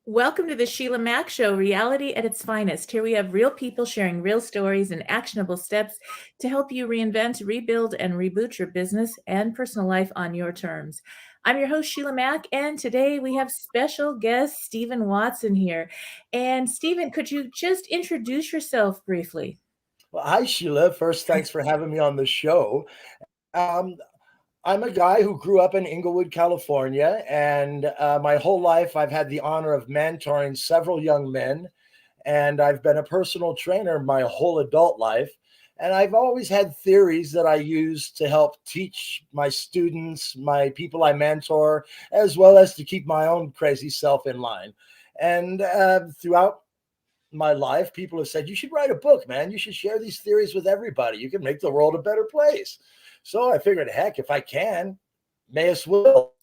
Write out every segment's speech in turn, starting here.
Welcome to the Sheila Mack Show, reality at its finest. Here we have real people sharing real stories and actionable steps to help you reinvent, rebuild, and reboot your business and personal life on your terms. I'm your host, Sheila Mack, and today we have special guest Stephen Watson here. And Stephen, could you just introduce yourself briefly? Well, hi, Sheila. First, thanks for having me on the show. Um, I'm a guy who grew up in Inglewood, California, and my whole life I've had the honor of mentoring several young men, and I've been a personal trainer my whole adult life. And I've always had theories that I use to help teach my students, my people I mentor, as well as to keep my own crazy self in line. And throughout my life, people have said, you should write a book, man. You should share these theories with everybody. You can make the world a better place. So I figured, heck, if I can, may as well.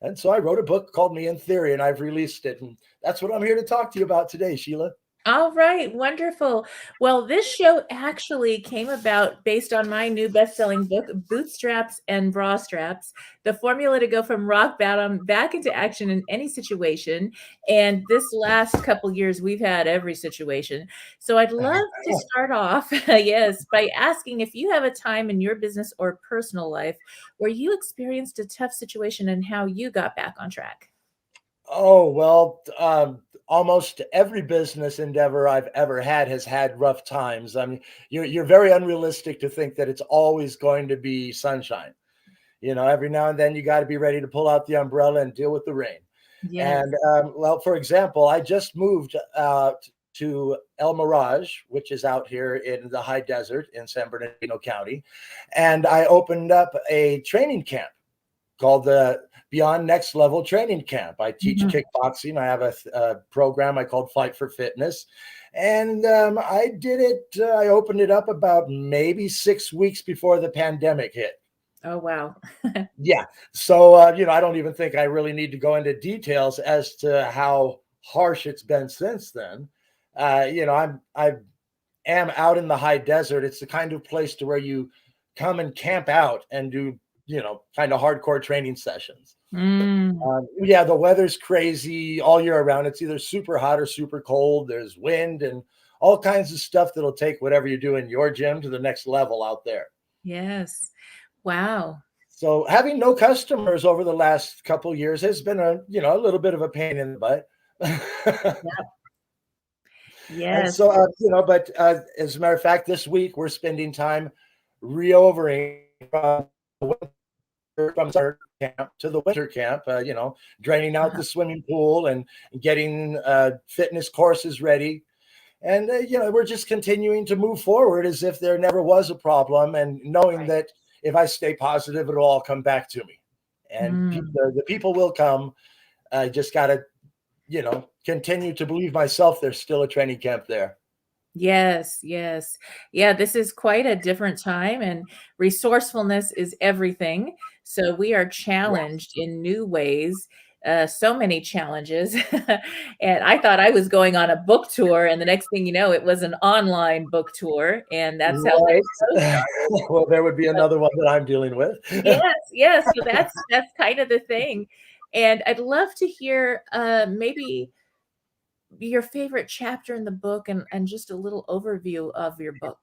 And so I wrote a book called Me in Theory, and I've released it. And that's what I'm here to talk to you about today, Sheila. All right, wonderful. Well, this show actually came about based on my new best-selling book, Bootstraps and Bra Straps, the formula to go from rock bottom back into action in any situation. And this last couple years, we've had every situation. So I'd love to start off, yes, by asking if you have a time in your business or personal life where you experienced a tough situation and how you got back on track. Oh, well, almost every business endeavor I've ever had has had rough times. I mean, you're very unrealistic to think that it's always going to be sunshine. Every now and then you got to be ready to pull out the umbrella and deal with the rain. Yes. And well, for example, I just moved to El Mirage, which is out here in the high desert in San Bernardino County. And I opened up a training camp called the Beyond Next Level Training Camp. I teach Mhm. kickboxing. I have a program I called Fight for Fitness. And I did it, I opened it up about maybe 6 weeks before the pandemic hit. Oh, wow. Yeah. So, I don't even think I really need to go into details as to how harsh it's been since then. I am out in the high desert. It's the kind of place to where you come and camp out and do, kind of hardcore training sessions. Mm. Yeah, the weather's crazy all year around. It's either super hot or super cold. There's wind and all kinds of stuff that'll take whatever you do in your gym to the next level out there. Yes. Wow. So having no customers over the last couple years has been a little bit of a pain in the butt. Yep. And Yes. so, but as a matter of fact, this week we're spending time re-overing from summer camp to the winter camp, draining out Uh-huh. the swimming pool and getting fitness courses ready. And, we're just continuing to move forward as if there never was a problem and knowing Right. that if I stay positive, it'll all come back to me. And Mm. the people will come. I just got to, continue to believe myself. There's still a training camp there. Yes, yes. Yeah, this is quite a different time, and resourcefulness is everything. So we are challenged in new ways, so many challenges. And I thought I was going on a book tour, and the next thing you know, it was an online book tour, and that's how Right. this show started. Well, there would be another one that I'm dealing with. Yes, yes. So that's kind of the thing. And I'd love to hear maybe your favorite chapter in the book and just a little overview of your book.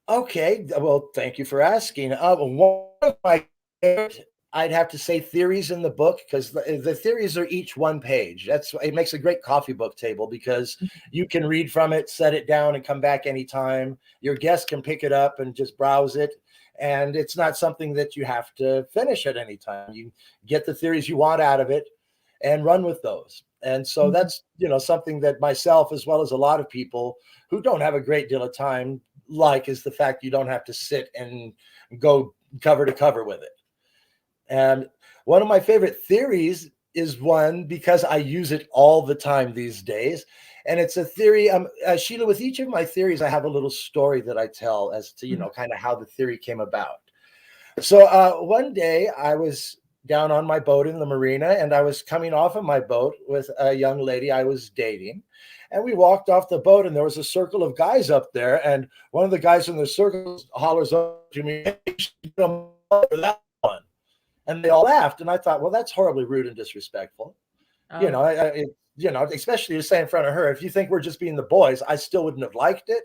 Okay. Well, thank you for asking. One of my favorite, I'd have to say, theories in the book, because the theories are each one page. It makes a great coffee book table because you can read from it, set it down, and come back anytime. Your guest can pick it up and just browse it. And it's not something that you have to finish at any time. You get the theories you want out of it and run with those. And so Mhm. that's, something that myself, as well as a lot of people who don't have a great deal of time, is the fact you don't have to sit and go cover to cover with it. And one of my favorite theories is one because I use it all the time these days. And it's a theory, Sheila, with each of my theories, I have a little story that I tell as to, Mhm. kind of how the theory came about. So one day I was down on my boat in the marina and I was coming off of my boat with a young lady I was dating. And we walked off the boat and there was a circle of guys up there. And one of the guys in the circle hollers up to me, "Hey, for that one." And they all laughed. And I thought, well, that's horribly rude and disrespectful. You Oh, know, especially to say in front of her, if you think we're just being the boys, I still wouldn't have liked it,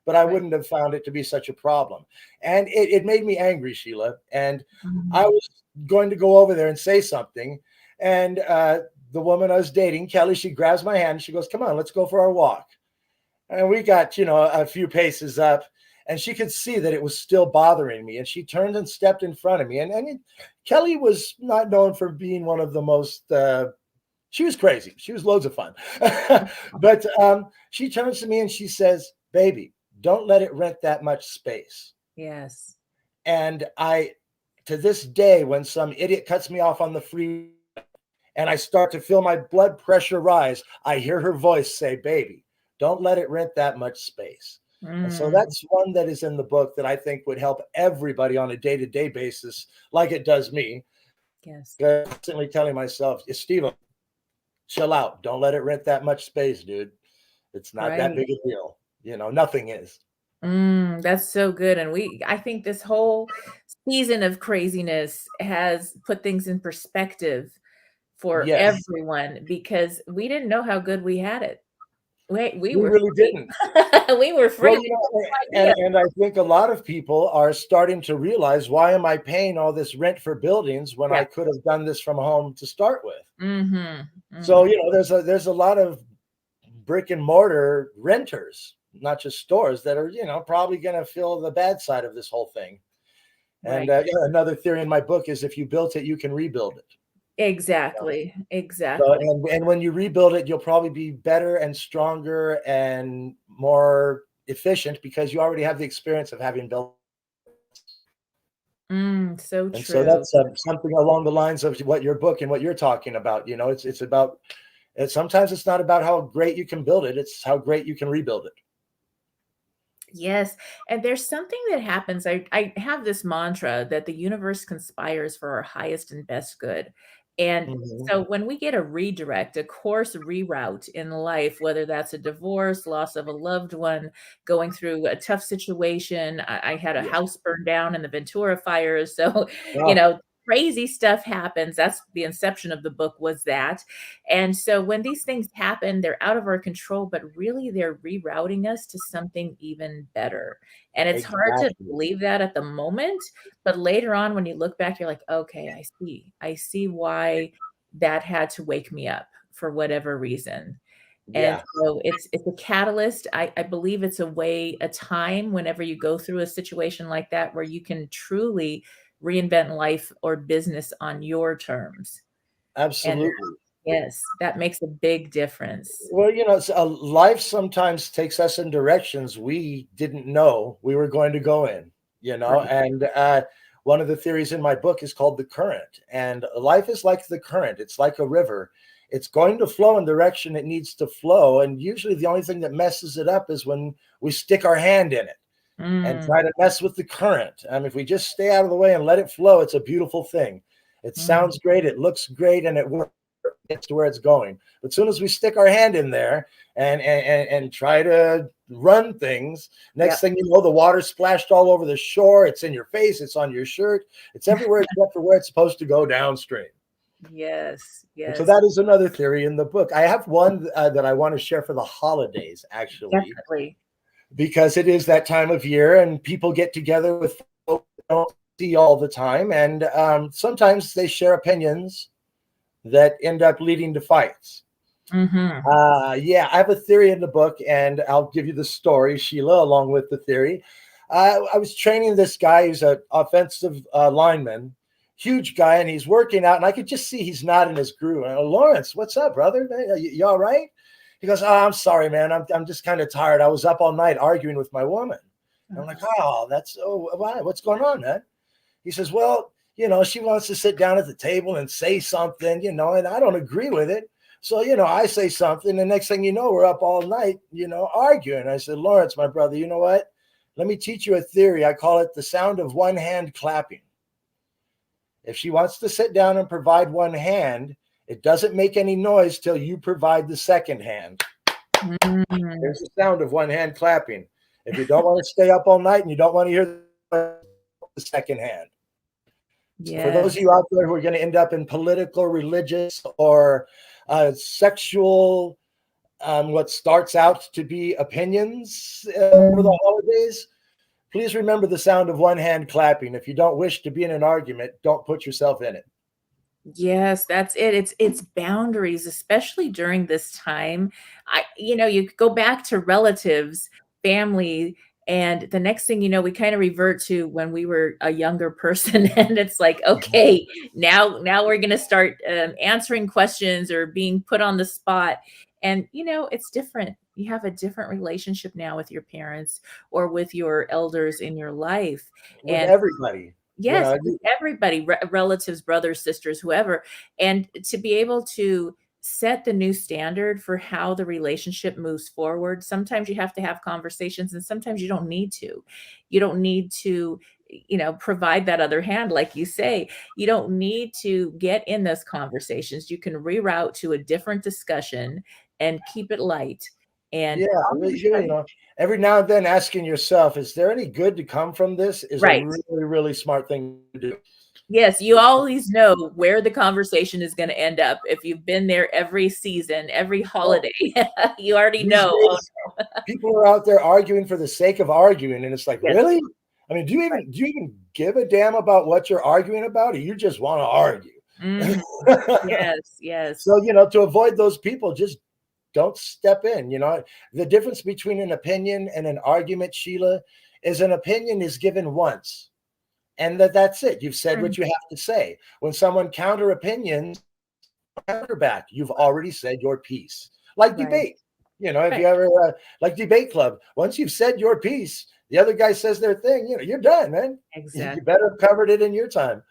but I right. wouldn't have found it to be such a problem. And it made me angry, Sheila. And I Mhm. was going to go over there and say something. And the woman I was dating, Kelly, she grabs my hand. She goes, "Come on, let's go for our walk." And we got, a few paces up, and she could see that it was still bothering me. And she turned and stepped in front of me. And Kelly was not known for being one of the most, she was crazy. She was loads of fun. But she turns to me and she says, "Baby, don't let it rent that much space." Yes. And to this day, when some idiot cuts me off on the freeway and I start to feel my blood pressure rise, I hear her voice say, "Baby, don't let it rent that much space." And so Mm, that's one that is in the book that I think would help everybody on a day-to-day basis, like it does me. yes. Constantly telling myself, "Steve, chill out. Don't let it rent that much space, dude. It's not that Right. big a deal. Nothing is." That's so good, and I think this whole season of craziness has put things in perspective for Yes, everyone because we didn't know how good we had it. We we were really free. didn't. We were Well, free, we had no and idea. and I think a lot of people are starting to realize, why am I paying all this rent for buildings when Yeah. I could have done this from home to start with? Mhm, mhm. So, there's a lot of brick and mortar renters, not just stores, that are, probably going to feel the bad side of this whole thing. And Right. another theory in my book is, if you built it, you can rebuild it. Exactly, So, exactly. and when you rebuild it, you'll probably be better and stronger and more efficient because you already have the experience of having built. So And so true. that's something along the lines of what your book and what you're talking about. It's about. Sometimes it's not about how great you can build it; it's how great you can rebuild it. Yes, and there's something that happens. I have this mantra that the universe conspires for our highest and best good. And Mhm. so when we get a redirect, a course reroute in life, whether that's a divorce, loss of a loved one, going through a tough situation. I had a Yeah. house burned down in the Ventura fires. So, you Oh, know, crazy stuff happens. That's the inception of the book was that. And so when these things happen, they're out of our control, but really they're rerouting us to something even better. And it's hard to exactly. believe that at the moment, but later on when you look back, you're like, okay, I see. I see why that had to wake me up for whatever reason. And Yeah, so it's a catalyst. I believe it's a way, a time whenever you go through a situation like that where you can truly reinvent life or business on your terms. And absolutely. yes, that makes a big difference. Well, life sometimes takes us in directions we didn't know we were going to go in, Right. and one of the theories in my book is called the current. And life is like the current, it's like a river. It's going to flow in the direction it needs to flow. And usually the only thing that messes it up is when we stick our hand in it and Mm, try to mess with the current. If we just stay out of the way and let it flow, it's a beautiful thing. It mhm. sounds great, it looks great, and it works, gets to where it's going. But as soon as we stick our hand in there and try to run things, next Yep. thing you know, the water splashed all over the shore. It's in your face. It's on your shirt. It's everywhere except for where it's supposed to go, downstream. Yes, And so yes, that is another theory in the book. I have one that I want to share for the holidays, actually, definitely. because it is that time of year and people get together with folks they don't see all the time. And sometimes they share opinions that end up leading to fights. Mhm. Yeah, I have a theory in the book, and I'll give you the story, Sheila, along with the theory. I was training this guy who's an offensive lineman, huge guy, and he's working out, and I could just see he's not in his groove. Lawrence, what's up, brother? You all right? He goes, "Oh, I'm sorry, man. I'm just kind of tired. I was up all night arguing with my woman." And I'm like, Uh-huh. "Oh, why? What's going on, man?" He says, "Well, she wants to sit down at the table and say something, and I don't agree with it. So, I say something. The next thing you know, we're up all night, arguing." I said, "Lawrence, my brother, you know what? Let me teach you a theory. I call it the sound of one hand clapping. If she wants to sit down and provide one hand, it doesn't make any noise till you provide the second hand. Mm. There's the sound of one hand clapping. If you don't want to stay up all night and you don't want to hear the second hand." So for those of Yes. you out there who are going to end up in political, religious, or sexual, what starts out to be opinions over Mm. the holidays. Please remember the sound of one hand clapping. If you don't wish to be in an argument, don't put yourself in it. Yes, that's it. It's boundaries, especially during this time. You go back to relatives, family, and the next thing you know, we kind of revert to when we were a younger person, and it's like, okay, now we're gonna start answering questions or being put on the spot, and it's different. You have a different relationship now with your parents or with your elders in your life, With and everybody. You yes, know, with everybody, relatives, brothers, sisters, whoever, and to be able to set the new standard for how the relationship moves forward. Sometimes you have to have conversations and sometimes you don't need to. You don't need to, provide that other hand like you say. You don't need to get in those conversations. You can reroute to a different discussion and keep it light. And yeah, all of a you sudden, know, every now and then asking yourself, is there any good to come from this? Is a right. really, really smart thing to do. Yes, you always know where the conversation is gonna end up. If you've been there every season, every Oh, holiday, you already these know, "Oh, days, people are out there arguing for the sake of arguing, and it's like, yes, really? I mean, right. do you even give a damn about what you're arguing about, or you just want to argue? Mm, yes, yes. So, to avoid those people, just don't step in. The difference between an opinion and an argument, Sheila, is an opinion is given once, and that's it. You've said Mm, what you have to say. When someone counter opinions, counter back. You've already said your piece. Like right, debate. If right. you ever like debate club, once you've said your piece, the other guy says their thing. You're done, man. You Exactly. better have covered it in your time.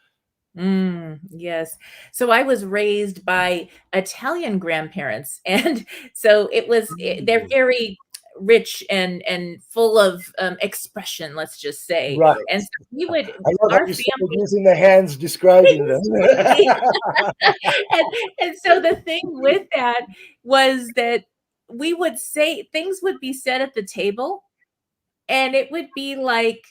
Yes. So I was raised by Italian grandparents, and so they're Mm. very rich and full of, expression, let's just say, Right. and so we would I love how our you started family using the hands describing them. and and so the thing with that was that we would say things would be said at the table, and it would be like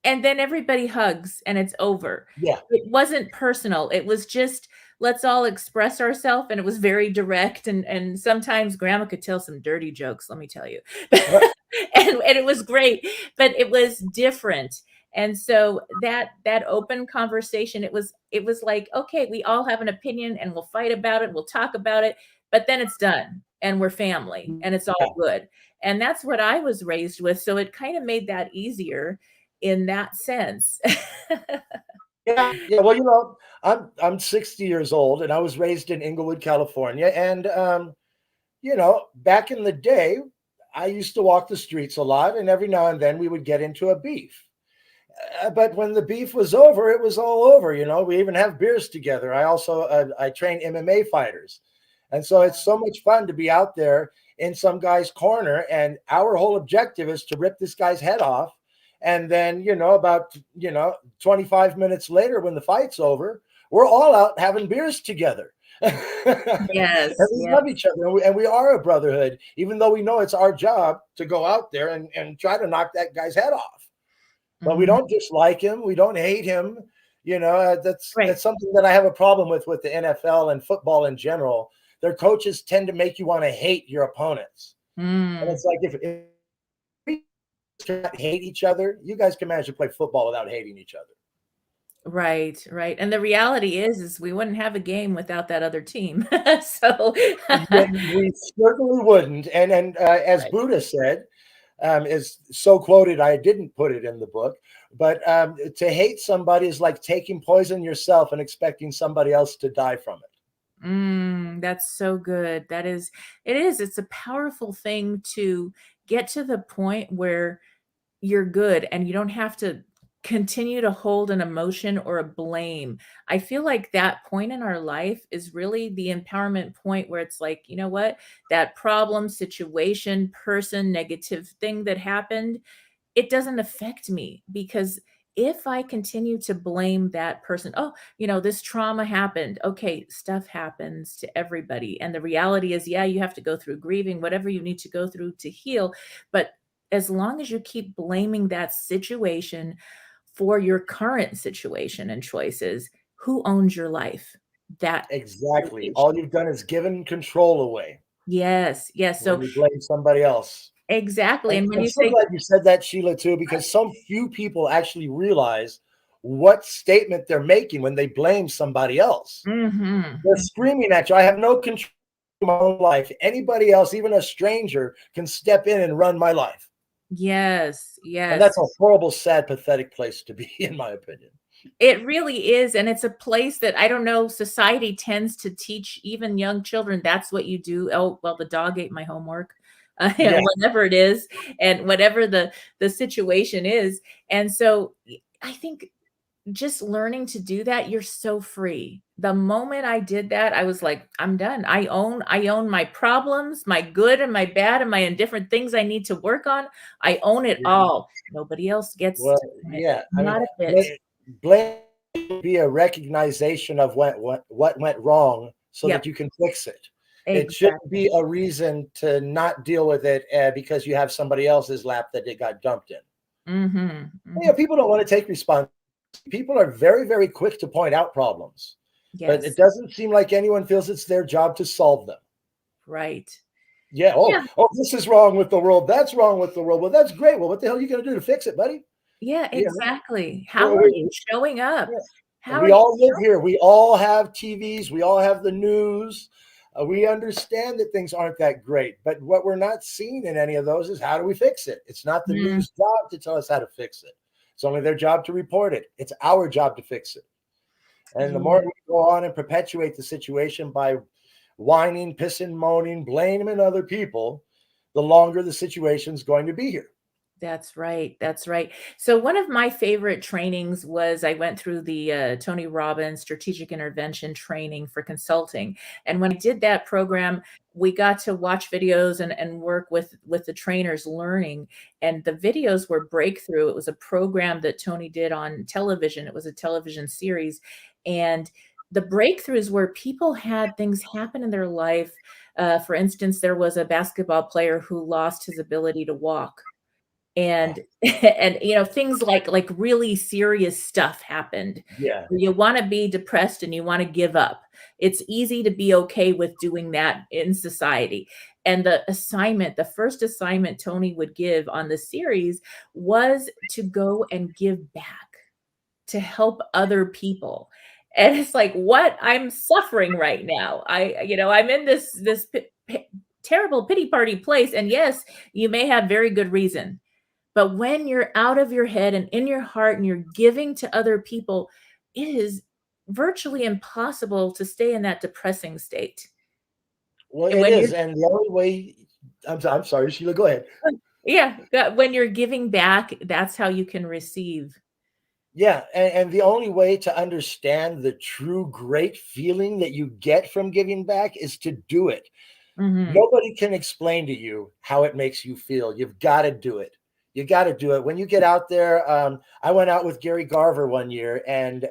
and then everybody hugs and it's over. Yeah. It wasn't personal. It was just, let's all express ourselves, and it was very direct, and sometimes grandma could tell some dirty jokes, let me tell you. And it was great, but it was different. And so that open conversation, it was like, okay, we all have an opinion and we'll fight about it, we'll talk about it, but then it's done and we're family and it's all good. And that's what I was raised with, so it kind of made that easier in that sense. Yeah, yeah. Well, I'm 60 years old, and I was raised in Inglewood, California. And back in the day, I used to walk the streets a lot, and every now and then we would get into a beef. But when the beef was over, it was all over. We even have beers together. I also I train MMA fighters, and so it's so much fun to be out there in some guy's corner, and our whole objective is to rip this guy's head off. And then about 25 minutes later, when the fight's over, we're all out having beers together. And Yes, we yes. love each other, and we are a brotherhood, even though we know it's our job to go out there and try to knock that guy's head off. But we Mhm. don't dislike him. We don't hate him. That's Right. something that I have a problem with the NFL and football in general. Their coaches tend to make you want to hate your opponents, and Mm. it's like if we cannot hate each other, you guys can manage to play football without hating each other. Right, right, and the reality is we wouldn't have a game without that other team. So Yeah, we certainly wouldn't. And as right. Buddha said, is so quoted. I didn't put it in the book, but to hate somebody is like taking poison yourself and expecting somebody else to die from it. That's so good. It's a powerful thing to get to the point where you're good and you don't have to continue to hold an emotion or a blame. I feel like that point in our life is really the empowerment point where it's like, you know what? That problem, situation, person, negative thing that happened, it doesn't affect me because if I continue to blame that person, oh, this trauma happened. Okay, stuff happens to everybody. And the reality is, yeah, you have to go through grieving, whatever you need to go through to heal. But as long as you keep blaming that situation for your current situation and choices, who owns your life? That Exactly. All you've done is given control away yes, yes. So when you blame somebody else. exactly. And And when I'm you so say, glad you said that, Sheila, too, because some few people actually realize what statement they're making when they blame somebody else. They're mm-hmm, screaming at you. I have no control over my own life. Anybody else, even a stranger, can step in and run my life. yes, And yes. that's a horrible, sad, pathetic place to be, in my opinion. It really is, and it's a place that I don't know, society tends to teach even young children, that's what you do. "Oh, well, the dog ate my homework," Yeah. whatever it is, and whatever the situation is, and so, I think just learning to do that, you're so free. The moment I did that, I was like, "I'm done. I own my problems, my good and my bad, and my indifferent things I need to work on. I own it all. Nobody else gets Well, to own it. yeah. I mean, Not a bit." blame should be a recognition of what went wrong so Yep, that you can fix it. It shouldn't exactly. be a reason to not deal with it because you have somebody else's lap that it got dumped in. Mhm, mhm. People don't want to take responsibility. People are very, very quick to point out problems, but it Yes, doesn't seem like anyone feels it's their job to solve them. right. Yeah. Yeah, This is wrong with the world. That's wrong with the world. Well, that's great. Well, what the hell are you going to do to fix it, buddy? yeah, You know, exactly. How are you we, showing up? yeah. How are We you all live here. We all have TVs. We all have the news. We understand that things aren't that great, but what we're not seeing in any of those is how do we fix it? It's not the mm, news job to tell us how to fix it. It's only their job to report it. It's our job to fix it. And the more yeah. we go on and perpetuate the situation by whining, pissing, moaning, blaming other people, the longer the situation's going to be here. That's right, that's right. So one of my favorite trainings was I went through the, Tony Robbins strategic intervention training for consulting, and when I did that program, we got to watch videos and work with the trainers learning, and the videos were breakthrough. It was a program that Tony did on television. It was a television series, and the breakthroughs were people had things happen in their life. For instance, there was a basketball player who lost his ability to walk, Oh, and and things like really serious stuff happened. yeah. You want to be depressed and you want to give up. It's easy to be okay with doing that in society. And the first assignment Tony would give on the series was to go and give back, to help other people. And it's like, what? I'm suffering right now. I'm in this terrible pity party place, and yes, you may have very good reason, but when you're out of your head and in your heart and you're giving to other people, it is virtually impossible to stay in that depressing state. Well, And it when you're is. And the only way, I'm sorry, Sheila, go ahead. yeah, when you're giving back, that's how you can receive. Yeah. And the only way to understand the true great feeling that you get from giving back is to do it. Mhm. Nobody can explain to you how it makes you feel. You've got to do it. You got to do it. When you get out there, I went out with Gary Garver one year and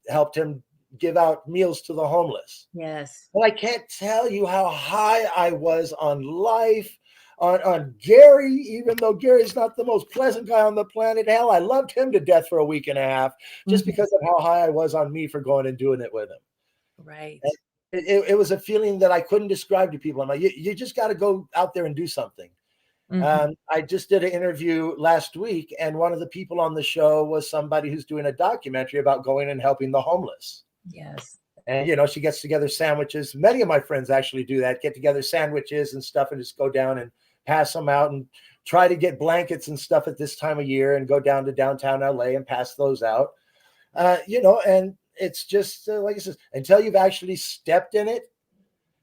helped him give out meals to the homeless. Yes. Well, I can't tell you how high I was on life, on Gary, even though Gary's not the most pleasant guy on the planet. Hell, I loved him to death for a week and a half just Mhm. because of how high I was on me for going and doing it with him. Right. And it was a feeling that I couldn't describe to people. I'm like, you just got to go out there and do something. Mhm. I just did an interview last week, and one of the people on the show was somebody who's doing a documentary about going and helping the homeless. Yes. And she gets together sandwiches. Many of my friends actually do that, get together sandwiches and stuff and just go down and pass them out and try to get blankets and stuff at this time of year and go down to downtown LA and pass those out. And it's just like I said, until you've actually stepped in it,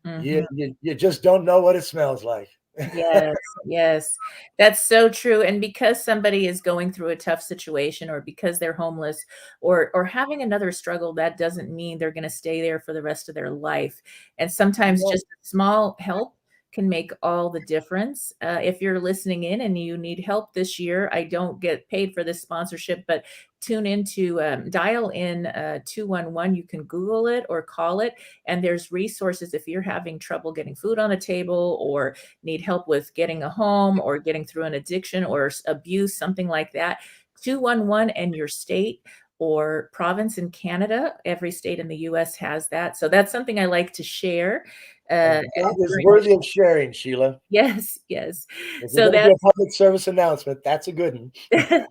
you, Mhm. you, you just don't know what it smells like. Yes, yes. That's so true, and because somebody is going through a tough situation or because they're homeless or having another struggle, that doesn't mean they're gonna stay there for the rest of their life, and sometimes No, just small help can make all the difference. If you're listening in and you need help this year, I don't get paid for this sponsorship, but tune into, dial in, 211. You can Google it or call it, and there's resources if you're having trouble getting food on the table or need help with getting a home or getting through an addiction or abuse, something like that, 211 and your state. or province in Canada. Every state in the US has that. So that's something I like to share. And that is During worthy of sharing, Sheila. Yes, yes. If you're So going to do a that's public service announcement, that's a good one.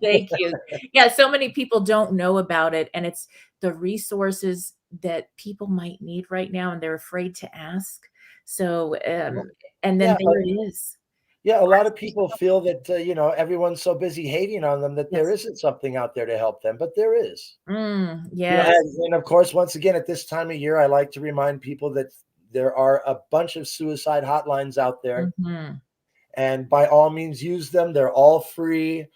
thank you. Yeah, so many people don't know about it, and it's the resources that people might need right now, and they're afraid to ask. So, and then Yeah, there it is. yeah. A lot of people feel that everyone's so busy hating on them that there Yes. isn't something out there to help them, but there is. Yes. And of course, once again, at this time of year, I like to remind people that there are a bunch of suicide hotlines out there, Mhm. and by all means, use them. They're all free.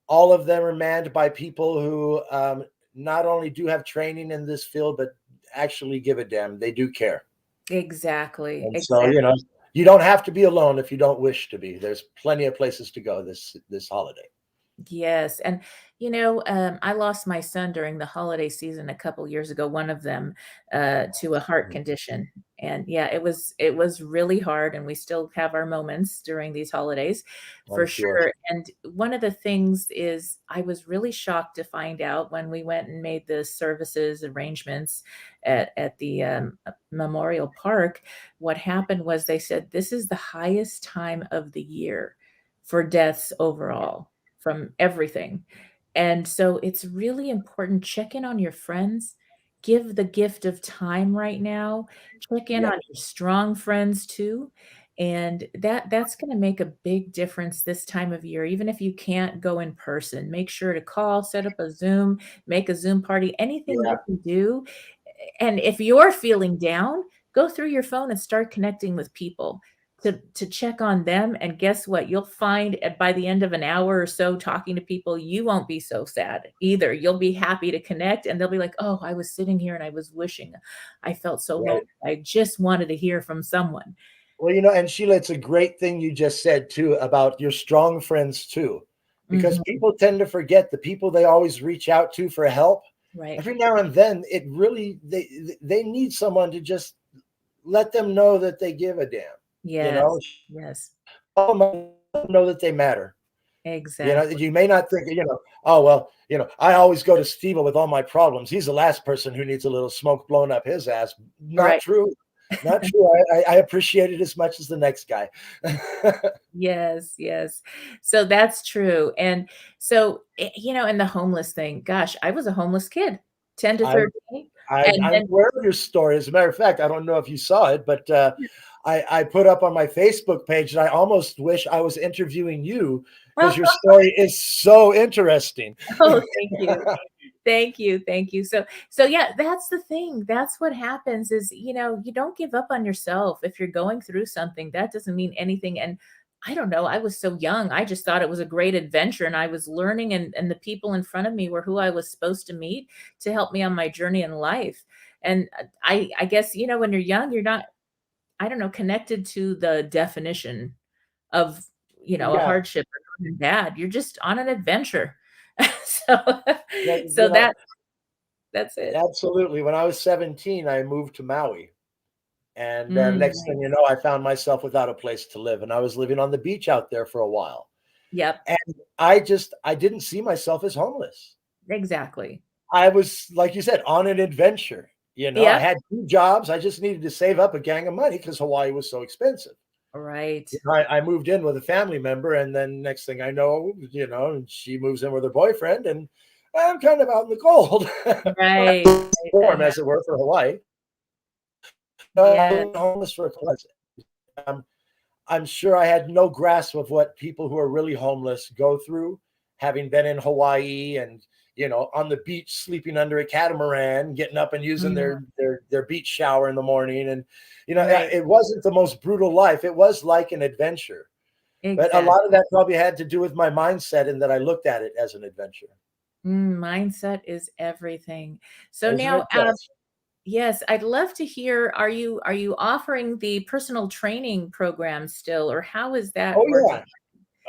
All of them are manned by people who not only do have training in this field, but actually give a damn. They do care. Exactly, And so, exactly. you don't have to be alone if you don't wish to be. There's plenty of places to go this holiday. Yes, and, I lost my son during the holiday season a couple years ago, one of them, to a heart condition, and, yeah, it was really hard, and we still have our moments during these holidays, I'm for sure. sure, and one of the things is I was really shocked to find out when we went and made the services arrangements at the, memorial park. What happened was they said, "This is the highest time of the year for deaths overall." From everything. And so it's really important, check in on your friends, give the gift of time right now, check in Yeah, on your strong friends too, and that's gonna make a big difference this time of year, even if you can't go in person, make sure to call, set up a Zoom, make a Zoom party, anything yeah, you can do, and if you're feeling down, go through your phone and start connecting with people to check on them, and guess what? You'll find by the end of an hour or so talking to people, you won't be so sad either. You'll be happy to connect, and they'll be like, "Oh, I was sitting here and I was wishing I felt so lonely. right. I just wanted to hear from someone." Well, and Sheila, it's a great thing you just said too about your strong friends too, because Mhm. people tend to forget the people they always reach out to for help. Right. Every now and then, it really they need someone to just let them know that they give a damn. You know, Yes. Yes. let them know that they matter. Exactly. You may not think, oh, well, I always go to Steve with all my problems. He's the last person who needs a little smoke blown up his ass. Not Right. true. Not true. I appreciate it as much as the next guy. Yes, yes. So that's true, and so, and the homeless thing, gosh, I was a homeless kid, 10 to I, 13, and I'm then aware of your story. As a matter of fact, I don't know if you saw it, but I put up on my Facebook page that I almost wish I was interviewing you because your story is so interesting. Oh, thank you. Thank you, thank you. So yeah, that's the thing. That's what happens is, you don't give up on yourself. If you're going through something, that doesn't mean anything. And I don't know, I was so young. I just thought it was a great adventure and I was learning and the people in front of me were who I was supposed to meet to help me on my journey in life. And I guess, when you're young, you're not, I don't know, connected to the definition of, a Yeah. hardship or good and bad. You're just on an adventure. So Well, so that's it. absolutely. When I was 17, I moved to Maui. And next thing Right. you know, I found myself without a place to live. And I was living on the beach out there for a while. Yep, And I didn't see myself as homeless. exactly. I was, like you said, on an adventure. I Yep, had 2 jobs. I just needed to save up a gang of money because Hawaii was so expensive. right. I moved in with a family member, and then next thing I know, and she moves in with her boyfriend, and I'm kind of out in the cold. Right, right, that Warm, hap as it were, for Hawaii. yeah, Homeless for a cause. Um, I'm sure I had no grasp of what people who are really homeless go through, having been in Hawaii and on the beach, sleeping under a catamaran, getting up and using mm, their beach shower in the morning, and right, it wasn't the most brutal life. It was like an adventure, but a lot of exactly. that probably had to do with my mindset and that I looked at it as an adventure. Mindset is everything. So Isn't now, it just? yes, I'd love to hear, are you offering the personal training program still, or how is that Oh working? yeah.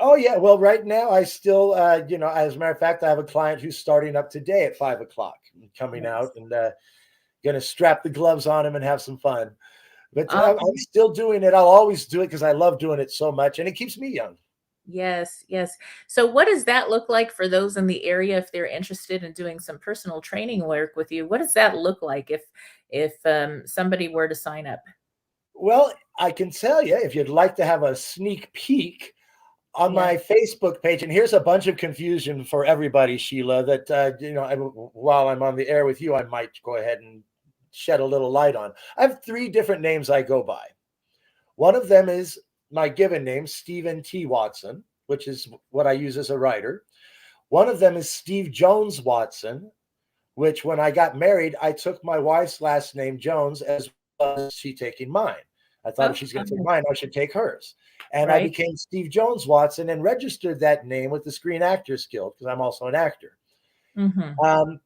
Oh yeah. Well, right now I still, as a matter of fact, I have a client who's starting up today at 5 o'clock, coming Nice. out and going to strap the gloves on him and have some fun. But Oh, I'm still doing it. I'll always do it because I love doing it so much, and it keeps me young. Yes, yes. So what does that look like for those in the area if they're interested in doing some personal training work with you? What does that look like if somebody were to sign up? Well, I can tell you if you'd like to have a sneak peek on Yeah. my Facebook page, and here's a bunch of confusion for everybody, Sheila, that while I'm on the air with you, I might go ahead and shed a little light on. I have three different names I go by. One of them is my given name, Stephen T. Watson, which is what I use as a writer. One of them is Steve Jones Watson, which when I got married, I took my wife's last name, Jones, as well as she taking mine. I thought if Oh, she's going to take mine, I should take hers. And I right. became Steve Jones Watson and registered that name with the Screen Actors Guild because I'm also an actor. Mhm. Um,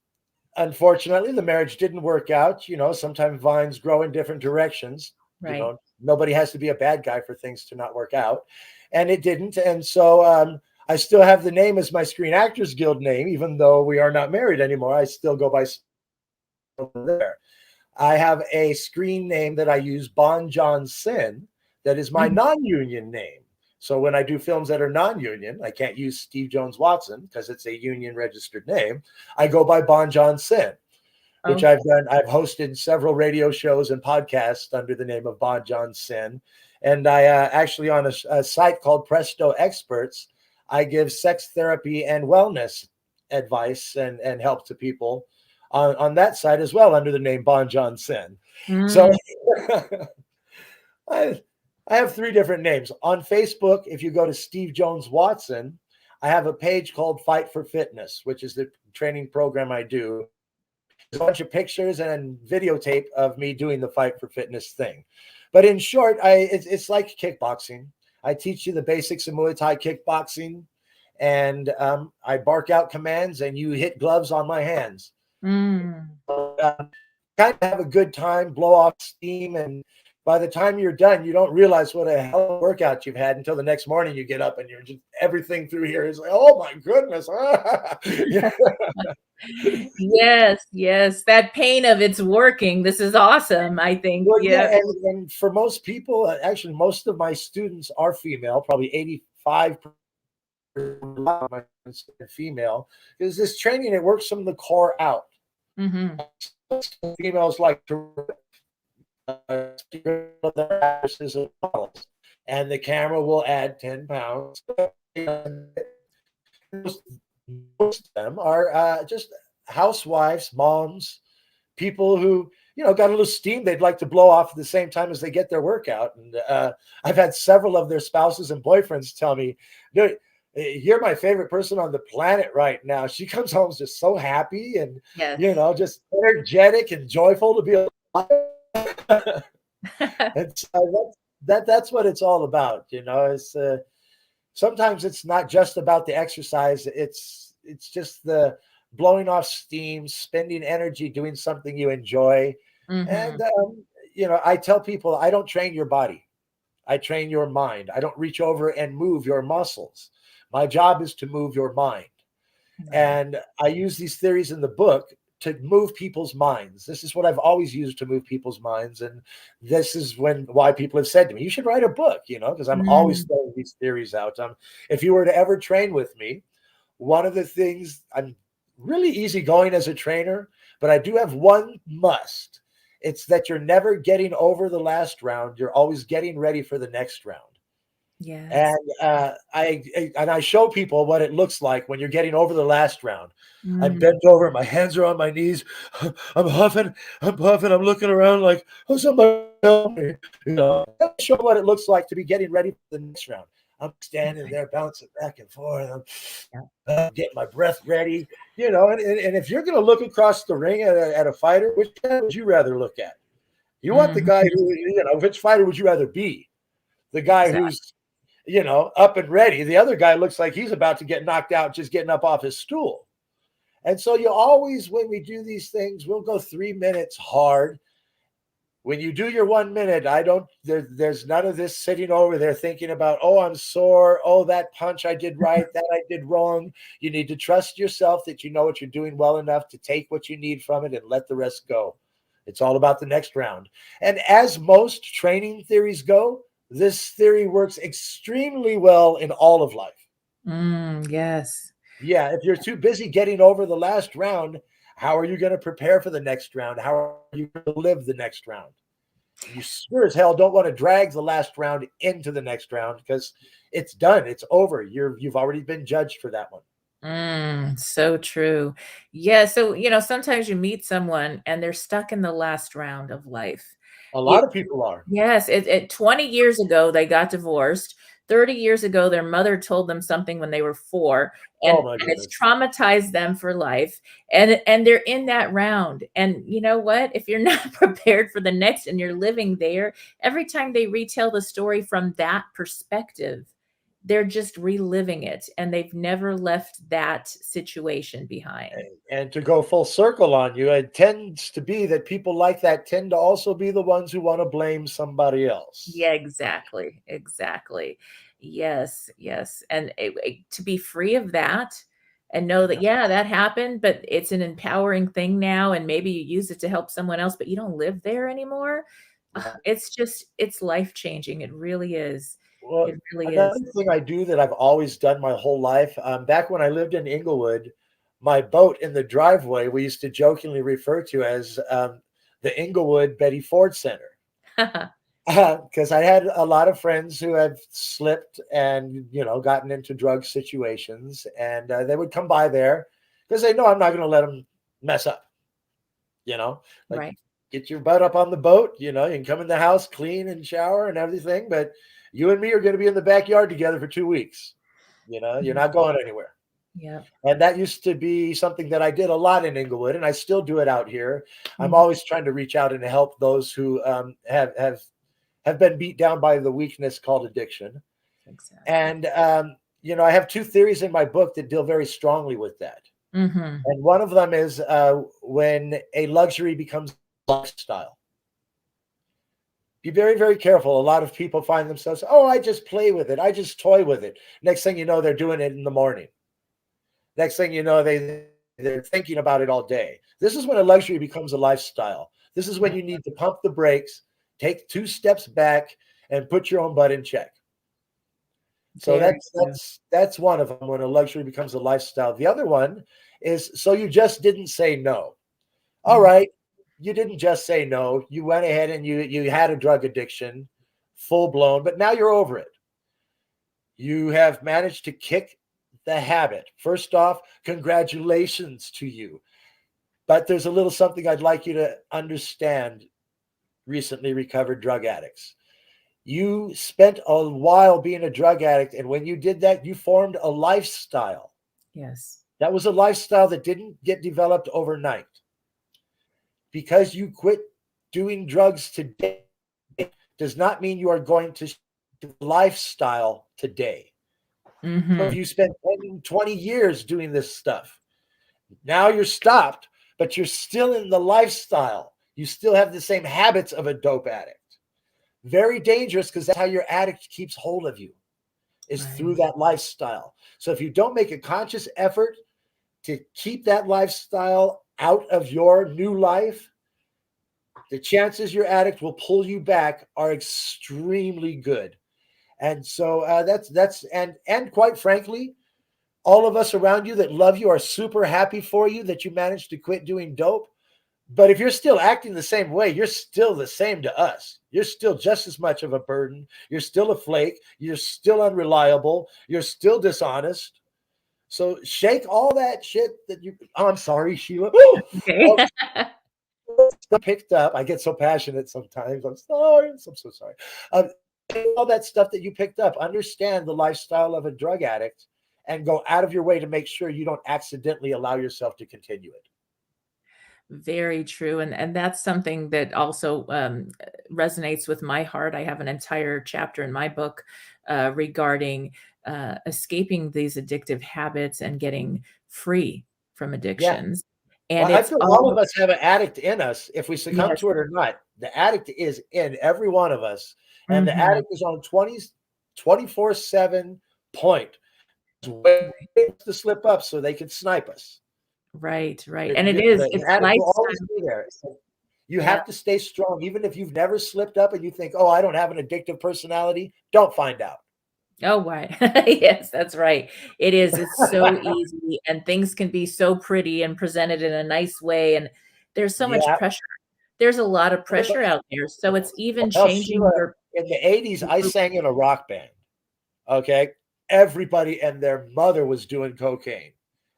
Unfortunately, the marriage didn't work out. Sometimes vines grow in different directions. Right. Nobody has to be a bad guy for things to not work out. And it didn't. And so I still have the name as my Screen Actors Guild name, even though we are not married anymore. I still go by there. I have a screen name that I use, Bon John Sin, that is my Mhm. non-union name. So when I do films that are non-union, I can't use Steve Jones Watson because it's a union registered name. I go by Bon John Sin, which Oh, I've done. I've hosted several radio shows and podcasts under the name of Bon John Sin. And I actually on a site called Presto Experts, I give sex therapy and wellness advice and help to people on that site as well under the name Bon John Sin. So mm, I, I have three different names. On Facebook, if you go to Steve Jones Watson, I have a page called Fight for Fitness, which is the training program I do. There's a bunch of pictures and videotape of me doing the Fight for Fitness thing. But in short, it's like kickboxing. I teach you the basics of Muay Thai kickboxing, and I bark out commands, and you hit gloves on my hands. mm. Kind of have a good time, blow off steam, and by the time you're done, you don't realize what a hell of a workout you've had until the next morning you get up and you're just everything through here is like, oh my goodness. Yeah. Yes, yes. That pain of it's working. This is awesome, I think. Well, yeah, Yeah. and for most people, actually, most of my students are female, probably 85% of my students are female, because this training, it works from the core out. Mhm. Females like to and the camera will add 10 pounds. Most of them are just housewives, moms, people who got a little steam they'd like to blow off at the same time as they get their workout. And I've had several of their spouses and boyfriends tell me, "Dude, you're my favorite person on the planet right now." She comes home just so happy and Yes. just energetic and joyful to be alive. And so that's what it's all about. It's sometimes it's not just about the exercise. It's just the blowing off steam, spending energy doing something you enjoy. And Mhm. I tell people I don't train your body. I train your mind. I don't reach over and move your muscles. My job is to move your mind. Right. And I use these theories in the book to move people's minds. This is what I've always used to move people's minds. And this is why people have said to me, you should write a book, because I'm always Mm. throwing these theories out. If you were to ever train with me, one of the things, I'm really easygoing as a trainer, but I do have one must. It's that you're never getting over the last round. You're always getting ready for the next round. Yes. And I show people what it looks like when you're getting over the last round. I'm Mm. bent over, my hands are on my knees, I'm huffing, I'm puffing, I'm looking around like, oh, somebody help me. I show what it looks like to be getting ready for the next round. I'm standing Right. there bouncing back and forth. Yeah. I'm getting my breath ready. And if you're going to look across the ring at a fighter, which guy would you rather look at? You want the Mhm. guy who, which fighter would you rather be? The guy Exactly. who's up and ready. The other guy looks like he's about to get knocked out just getting up off his stool. And so you always, when we do these things, we'll go 3 minutes hard. When you do your 1 minute, there's none of this sitting over there thinking about, oh, I'm sore. Oh, that punch I did right, that I did wrong. You need to trust yourself that you know what you're doing well enough to take what you need from it and let the rest go. It's all about the next round. And as most training theories go, This theory works extremely well in all of life. Yes. Yeah, if you're too busy getting over the last round, how are you going to prepare for the next round? How are you going to live the next round? You sure as hell don't want to drag the last round into the next round because it's done. It's over. You've already been judged for that one. So true. Yeah, so, sometimes you meet someone and they're stuck in the last round of life. A You lot of people are. Yes, 20 years ago, they got divorced. 30 years ago, their mother told them something when they were 4, and Oh my it's goodness. traumatized them for life, and they're in that round, and you know what? If you're not prepared for the next and you're living there, every time they retell the story from that perspective, they're just reliving it, and they've never left that situation behind. And to go full circle on you, it tends to be that people like that tend to also be the ones who want to blame somebody else. Yeah, exactly, exactly. Yes, yes, and to be free of that and know that, Yeah. yeah, that happened, but it's an empowering thing now, and maybe you use it to help someone else, but you don't live there anymore. Yeah. It's life-changing, it really is. Well, It really another is. thing I do that I've always done my whole life, back when I lived in Inglewood, my boat in the driveway we used to jokingly refer to as the Inglewood Betty Ford Center. Because I had a lot of friends who had slipped and gotten into drug situations, and they would come by there because they know I'm not going to let them mess up. Like, Right. get your butt up on the boat. You can come in the house, clean and shower and everything, but you and me are going to be in the backyard together for 2 weeks. You're Mhm. not going anywhere. Yep. And that used to be something that I did a lot in Inglewood, and I still do it out here. I'm Mhm. always trying to reach out and help those who have been beat down by the weakness called addiction. Exactly. And I have two theories in my book that deal very strongly with that. Mhm. And one of them is when a luxury becomes a lifestyle. Be very, very careful. A lot of people find themselves, oh, I just play with it. I just toy with it. Next thing you know, they're doing it in the morning. Next thing you know, they're thinking about it all day. This is when a luxury becomes a lifestyle. This is when Yep. you need to pump the brakes, take 2 steps back, and put your own butt in check. So Very that's true. that's that's one of them when a luxury becomes a lifestyle. The other one is so you just didn't say no. All Mhm. right, you didn't just say no. You went ahead and you had a drug addiction, full blown, but now you're over it. You have managed to kick the habit. First off, congratulations to you. But there's a little something I'd like you to understand, recently recovered drug addicts. You spent a while being a drug addict, and when you did that, you formed a lifestyle. Yes. That was a lifestyle that didn't get developed overnight. Because you quit doing drugs today does not mean you are going to do lifestyle today. So if Mhm. you spent 10, 20 years doing this stuff, now you're stopped, but you're still in the lifestyle. You still have the same habits of a dope addict. Very dangerous because that's how your addict keeps hold of you, is through Right. that lifestyle. So if you don't make a conscious effort to keep that lifestyle out of your new life, the chances your addict will pull you back are extremely good. And so that's quite frankly, all of us around you that love you are super happy for you that you managed to quit doing dope. But if you're still acting the same way, you're still the same to us. You're still just as much of a burden. You're still a flake. You're still unreliable. You're still dishonest. So shake all that shit that you. Oh, I'm sorry, Sheila. Okay. Stuff picked up. I get so passionate sometimes. I'm sorry. I'm so sorry. All that stuff that you picked up. Understand the lifestyle of a drug addict, and go out of your way to make sure you don't accidentally allow yourself to continue it. Very true, and that's something that also, resonates with my heart. I have an entire chapter in my book, regarding, escaping these addictive habits and getting free from Yeah. addictions, Well, and I it's feel all all of us have an addict in us, if we succumb yes. to it or not. The addict is in every one of us, and the Mhm. addict is on 24/7 point, waiting to slip up so they can snipe us. Right, right, The, and it the, is, the it's addict will always lifestyle. be there. You Yeah. have to stay strong. Even if you've never slipped up and you think, oh, I don't have an addictive personality, don't find out. Oh, right. Yes, that's right. It is. It's so easy, and things can be so pretty and presented in a nice way, and there's so much Yeah. pressure. There's a lot of But, pressure out there, so it's even well, Sheila, changing your in the 80s, your I group. sang in a rock band. Okay. Everybody and their mother was doing cocaine.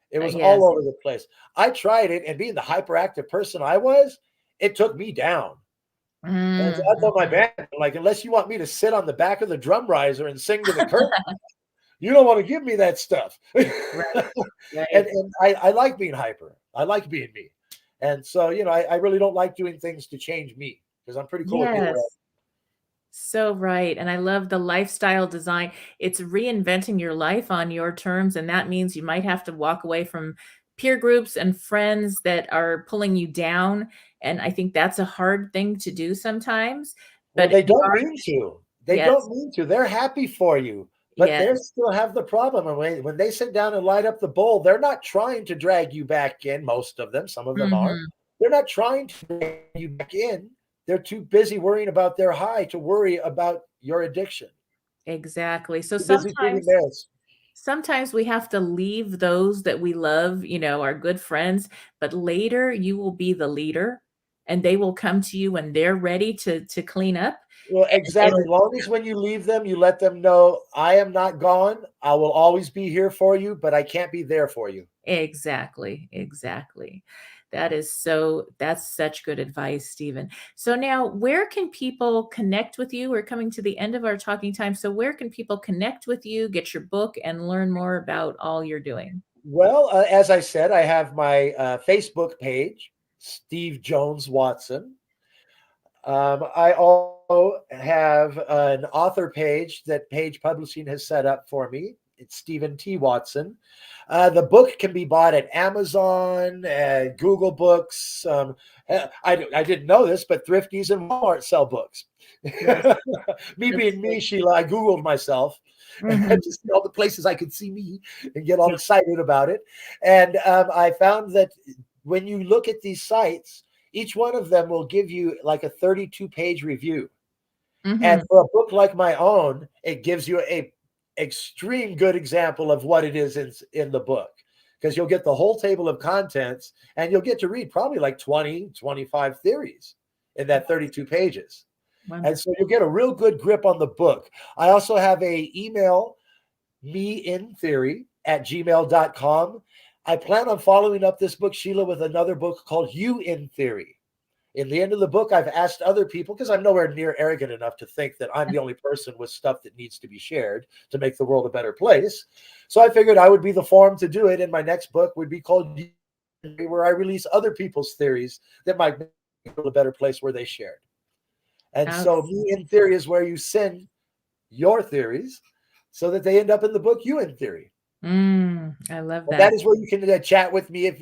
It was all Yes. over the place. I tried it, and being the hyperactive person I was, it took me down. And so I told my Mhm. band, like, unless you want me to sit on the back of the drum riser and sing to the curtain, you don't want to give me that stuff. and Right, right. and I like being hyper. I like being me. And so, I really don't like doing things to change me because I'm pretty cool with being where Yes. So right, and I love the lifestyle design. It's reinventing your life on your terms, and that means you might have to walk away from peer groups and friends that are pulling you down, and I think that's a hard thing to do sometimes, well, but they you don't are. mean to. They don't Yes, mean to. They're happy for you, but they yes. still have the problem. And when they sit down and light up the bowl, they're not trying to drag you back in. Most of them, some of them are. Mhm. They're not trying to drag you back in. They're too busy worrying about their high to worry about your addiction. Exactly. So Too busy treating sometimes theirs. sometimes we have to leave those that we love, our good friends, but later you will be the leader, and they will come to you when they're ready to clean up, Well, and exactly. it'll. Long as when you leave them, you let them know, I am not gone. I will always be here for you, but I can't be there for you. Exactly, exactly. That's such good advice, Stephen. So now where can people connect with you? We're coming to the end of our talking time. So where can people connect with you, get your book, and learn more about all you're doing? Well, as I said, I have my Facebook page, Steve Jones Watson. I also have an author page that Page Publishing has set up for me. It's Stephen T. Watson. The book can be bought at Amazon, Google Books. I didn't know this, but Thrifties and Walmart sell books. Yes, Me that's being so me, Sheila, I Googled myself mhm, to see all the places I could see me and get all excited about it. And I found that when you look at these sites, each one of them will give you like a 32-page review. And mhm. for a book like my own, it gives you a extreme good example of what it is in the book because you'll get the whole table of contents and you'll get to read probably like 20, 25 theories in that 32 pages. And so Wonderful. you'll get a real good grip on the book. I also have a email, meintheory@gmail.com. I plan on following up this book, Sheila, with another book called You in Theory. In the end of the book, I've asked other people, because I'm nowhere near arrogant enough to think that I'm the only person with stuff that needs to be shared to make the world a better place. So I figured I would be the forum to do it. And my next book would be called You in Theory, where I release other people's theories that might make the world a better place where they shared. And so, Outstanding. Me in Theory is where you send your theories so that they end up in the book You in Theory. I love And that that. is where you can chat with me if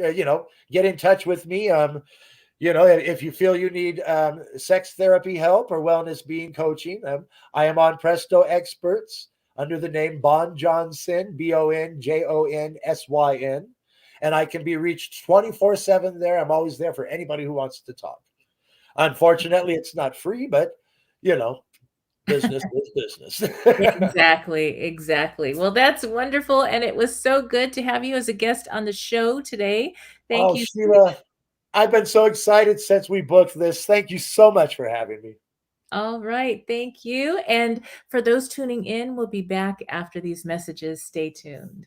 get in touch with me. If you feel you need sex therapy help or wellness being coaching, I am on Presto Experts under the name Bon Johnson, BonJonsyn, and I can be reached 24/7 there. I'm always there for anybody who wants to talk. Unfortunately, it's not free, but you know, business is business. Exactly, exactly. Well, that's wonderful, and it was so good to have you as a guest on the show today. Thank Oh, you. Sheila, I've been so excited since we booked this. Thank you so much for having me. All right, thank you. And for those tuning in, we'll be back after these messages. Stay tuned.